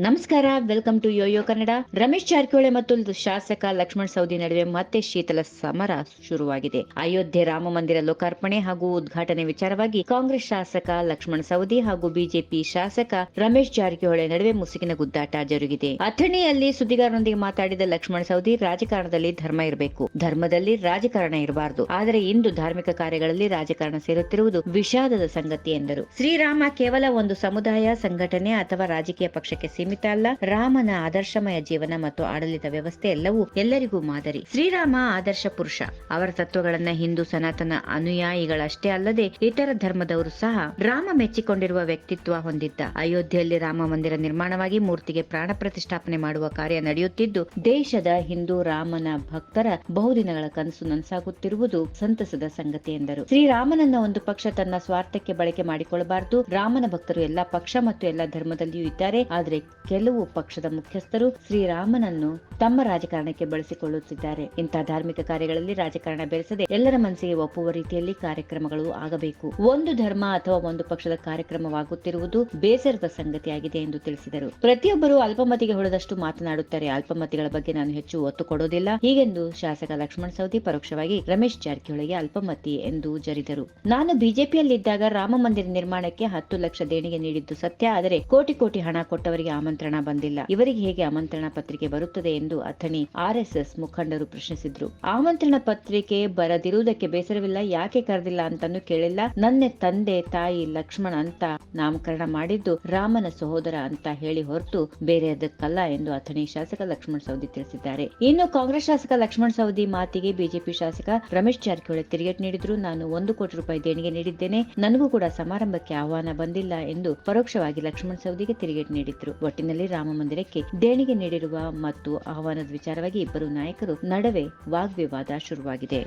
ನಮಸ್ಕಾರ, welcome to YoYo Kannada. Ramesh Jarkiholi ಮತ್ತು ಶಾಸಕ ಲಕ್ಷ್ಮಣ ಸವದಿ ನಡುವೆ ಮತ್ತೆ ಶೀತಲ ಸಮರ ಶುರುವಾಗಿದೆ. ಅಯೋಧ್ಯೆ ರಾಮ ಮಂದಿರ ಲೋಕಾರ್ಪಣೆ ಹಾಗೂ ಉದ್ಘಾಟನೆ ವಿಚಾರವಾಗಿ ಕಾಂಗ್ರೆಸ್ ಶಾಸಕ ಲಕ್ಷ್ಮಣ ಸವದಿ ಹಾಗೂ ಬಿಜೆಪಿ ಶಾಸಕ ರಮೇಶ್ ಜಾರಕಿಹೊಳಿ ನಡುವೆ ಮುಸುಕಿನ ಗುದ್ದಾಟ ಜರುಗಿದೆ. ಅಥಣಿಯಲ್ಲಿ ಸುದ್ದಿಗಾರರೊಂದಿಗೆ ಮಾತಾಡಿದ ಲಕ್ಷ್ಮಣ ಸವದಿ, ರಾಜಕಾರಣದಲ್ಲಿ ಧರ್ಮ ಇರಬೇಕು, ಧರ್ಮದಲ್ಲಿ ರಾಜಕಾರಣ ಇರಬಾರದು. ಆದರೆ ಇಂದು ಧಾರ್ಮಿಕ ಕಾರ್ಯಗಳಲ್ಲಿ ರಾಜಕಾರಣ ಸೇರುತ್ತಿರುವುದು ವಿಷಾದದ ಸಂಗತಿ ಎಂದರು. ಶ್ರೀರಾಮ ಕೇವಲ ಒಂದು ಸಮುದಾಯ, ಸಂಘಟನೆ ಅಥವಾ ರಾಜಕೀಯ ಪಕ್ಷಕ್ಕೆ ಸೀಮಿತ ಅಲ್ಲ. ರಾಮನ ಆದರ್ಶಮಯ ಜೀವನ ಮತ್ತು ಆಡಳಿತ ವ್ಯವಸ್ಥೆ ಎಲ್ಲವೂ ಎಲ್ಲರಿಗೂ ಮಾದರಿ. ಶ್ರೀರಾಮ ಆದರ್ಶ ಪುರುಷ. ಅವರ ತತ್ವಗಳನ್ನ ಹಿಂದೂ ಸನಾತನ ಅನುಯಾಯಿಗಳಷ್ಟೇ ಅಲ್ಲದೆ ಇತರ ಧರ್ಮದವರು ಸಹ ರಾಮ ಮೆಚ್ಚಿಕೊಂಡಿರುವ ವ್ಯಕ್ತಿತ್ವ ಹೊಂದಿದ್ದ. ಅಯೋಧ್ಯೆಯಲ್ಲಿ ರಾಮ ಮಂದಿರ ನಿರ್ಮಾಣವಾಗಿ ಮೂರ್ತಿಗೆ ಪ್ರಾಣ ಪ್ರತಿಷ್ಠಾಪನೆ ಮಾಡುವ ಕಾರ್ಯ ನಡೆಯುತ್ತಿದ್ದು, ದೇಶದ ಹಿಂದೂ ರಾಮನ ಭಕ್ತರ ಬಹುದಿನಗಳ ಕನಸು ನನಸಾಗುತ್ತಿರುವುದು ಸಂತಸದ ಸಂಗತಿ ಎಂದರು. ಶ್ರೀರಾಮನನ್ನ ಒಂದು ಪಕ್ಷ ತನ್ನ ಸ್ವಾರ್ಥಕ್ಕೆ ಬಳಕೆ ಮಾಡಿಕೊಳ್ಳಬಾರದು. ರಾಮನ ಭಕ್ತರು ಎಲ್ಲಾ ಪಕ್ಷ ಮತ್ತು ಎಲ್ಲಾ ಧರ್ಮದಲ್ಲಿಯೂ ಇದ್ದಾರೆ. ಆದರೆ ಕೆಲವು ಪಕ್ಷದ ಮುಖ್ಯಸ್ಥರು ಶ್ರೀರಾಮನನ್ನು ತಮ್ಮ ರಾಜಕಾರಣಕ್ಕೆ ಬಳಸಿಕೊಳ್ಳುತ್ತಿದ್ದಾರೆ. ಇಂತಹ ಧಾರ್ಮಿಕ ಕಾರ್ಯಗಳಲ್ಲಿ ರಾಜಕಾರಣ ಬೆರೆಸದೆ ಎಲ್ಲರ ಮನಸ್ಸಿಗೆ ಒಪ್ಪುವ ರೀತಿಯಲ್ಲಿ ಕಾರ್ಯಕ್ರಮಗಳು ಆಗಬೇಕು. ಒಂದು ಧರ್ಮ ಅಥವಾ ಒಂದು ಪಕ್ಷದ ಕಾರ್ಯಕ್ರಮವಾಗುತ್ತಿರುವುದು ಬೇಸರದ ಸಂಗತಿಯಾಗಿದೆ ಎಂದು ತಿಳಿಸಿದರು. ಪ್ರತಿಯೊಬ್ಬರು ಅಲ್ಪಮತಿಗೆ ಹೊಡೆದಷ್ಟು ಮಾತನಾಡುತ್ತಾರೆ. ಅಲ್ಪಮತಿಗಳ ಬಗ್ಗೆ ನಾನು ಹೆಚ್ಚು ಒತ್ತು ಕೊಡೋದಿಲ್ಲ, ಹೀಗೆಂದು ಶಾಸಕ ಲಕ್ಷ್ಮಣ ಸವದಿ ಪರೋಕ್ಷವಾಗಿ ರಮೇಶ್ ಜಾರಕಿಹೊಳಿಗೆ ಅಲ್ಪಮತಿ ಎಂದು ಜರಿದರು. ನಾನು ಬಿಜೆಪಿಯಲ್ಲಿದ್ದಾಗ ರಾಮ ಮಂದಿರ ನಿರ್ಮಾಣಕ್ಕೆ 10 ಲಕ್ಷ ದೇಣಿಗೆ ನೀಡಿದ್ದು ಸತ್ಯ. ಆದರೆ ಕೋಟಿ ಕೋಟಿ ಹಣ ಕೊಟ್ಟವರಿಗೆ ಆಮಂತ್ರಣ ಬಂದಿಲ್ಲ. ಇವರಿಗೆ ಹೇಗೆ ಆಮಂತ್ರಣ ಪತ್ರಿಕೆ ಬರುತ್ತದೆ ಎಂದು ಅಥಣಿ ಆರ್ಎಸ್ಎಸ್ ಮುಖಂಡರು ಪ್ರಶ್ನಿಸಿದ್ರು. ಆಮಂತ್ರಣ ಪತ್ರಿಕೆ ಬರದಿರುವುದಕ್ಕೆ ಬೇಸರವಿಲ್ಲ, ಯಾಕೆ ಕರೆದಿಲ್ಲ ಅಂತಾನು ಕೇಳಿಲ್ಲ. ನನ್ನ ತಂದೆ ತಾಯಿ ಲಕ್ಷ್ಮಣ ಅಂತ ನಾಮಕರಣ ಮಾಡಿದ್ದು ರಾಮನ ಸಹೋದರ ಅಂತ ಹೇಳಿ ಹೊರತು ಬೇರೆ ಅದಕ್ಕಲ್ಲ ಎಂದು ಅಥಣಿ ಶಾಸಕ ಲಕ್ಷ್ಮಣ ಸವದಿ ತಿಳಿಸಿದ್ದಾರೆ. ಇನ್ನು ಕಾಂಗ್ರೆಸ್ ಶಾಸಕ ಲಕ್ಷ್ಮಣ ಸವದಿ ಮಾತಿಗೆ ಬಿಜೆಪಿ ಶಾಸಕ ರಮೇಶ್ ಜಾರಕಿಹೊಳಿ ತಿರುಗೇಟು ನೀಡಿದ್ರು. ನಾನು 1 ಕೋಟಿ ರೂಪಾಯಿ ದೇಣಿಗೆ ನೀಡಿದ್ದೇನೆ, ನನಗೂ ಕೂಡ ಸಮಾರಂಭಕ್ಕೆ ಆಹ್ವಾನ ಬಂದಿಲ್ಲ ಎಂದು ಪರೋಕ್ಷವಾಗಿ ಲಕ್ಷ್ಮಣ ಸವದಿಗೆ ತಿರುಗೇಟು ನೀಡಿದ್ರು. ಒಟ್ಟಿನಲ್ಲಿ ರಾಮ ಮಂದಿರಕ್ಕೆ ದೇಣಿಗೆ ನೀಡಿರುವ ಮತ್ತು ಆಹ್ವಾನದ ವಿಚಾರವಾಗಿ ಇಬ್ಬರು ನಾಯಕರು ನಡುವೆ ವಾಗ್ವಿವಾದ ಶುರುವಾಗಿದೆ.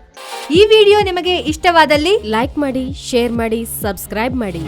ಈ ವಿಡಿಯೋ ನಿಮಗೆ ಇಷ್ಟವಾದಲ್ಲಿ ಲೈಕ್ ಮಾಡಿ, ಶೇರ್ ಮಾಡಿ, ಸಬ್ಸ್ಕ್ರೈಬ್ ಮಾಡಿ.